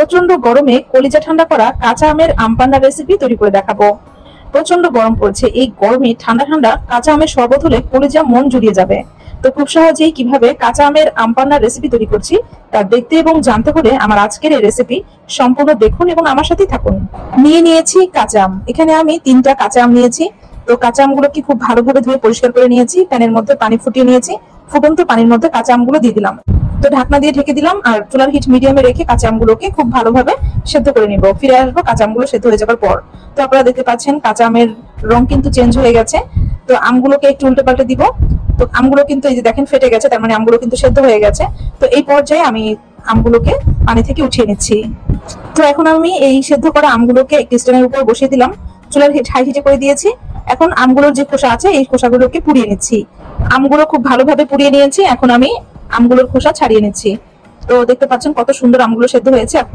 প্রচন্ড গরমে কলিজা ঠান্ডা করা কাঁচা আমের আম পান্না রেসিপি তৈরি করে দেখাবো। প্রচন্ড গরম পড়ছে, এই গরমে ঠান্ডা ঠান্ডা কাঁচা আমের শরবত হলে কলিজা মন জুড়িয়ে যাবে। তো খুব সহজেই কিভাবে কাঁচা আমের আম পান্নার রেসিপি তৈরি করছি তা দেখতে এবং জানতে হলে আমার আজকের এই রেসিপি সম্পূর্ণ দেখুন এবং আমার সাথেই থাকুন। নিয়ে নিয়েছি কাঁচা আম, এখানে আমি 3টা কাঁচা আম নিয়েছি। তো কাঁচা আমগুলোকে খুব ভালোভাবে ধুয়ে পরিষ্কার করে নিয়েছি। প্যানের মধ্যে পানি ফুটিয়ে নিয়েছি, ফুটন্ত পানির মধ্যে কাঁচা আমগুলো দিয়ে দিলাম। তো ঢাকনা দিয়ে ঢেকে দিলাম আর চুলার হিট মিডিয়ামে রেখে কাঁচা আমগুলোকে খুব ভালোভাবে সেদ্ধ করে নিব। ফিরে আসবো কাঁচা আমগুলো সেদ্ধ হয়ে যাবার পর। তো আপনারা দেখতে পাচ্ছেন কাঁচা আমের রং কিন্তু চেঞ্জ হয়ে গেছে। তো আমগুলোকে একটু উল্টে পাল্টে দিব। তো আমগুলো কিন্তু এই যে দেখেন ফেটে গেছে, তার মানে আমগুলো কিন্তু সেদ্ধ হয়ে গেছে। তো এই পর্যায়ে আমি আমগুলোকে পানি থেকে উঠিয়ে নিচ্ছি। তো এখন আমি এই সেদ্ধ করা আমগুলোকে একটি স্ট্যান্ডের উপর বসিয়ে দিলাম। চুলার হিট হাই হিটে করে দিয়েছি। এখন আমগুলোর যে খোসা আছে এই খোসাগুলোকে পুড়িয়ে নিচ্ছি। আমগুলো খুব ভালোভাবে পুড়িয়ে নিয়েছি, এখন আমি আমগুলোর খোসা ছাড়িয়ে নিচ্ছি। তো দেখতে পাচ্ছেন কত সুন্দর আমগুলো সেদ্ধ হয়েছে।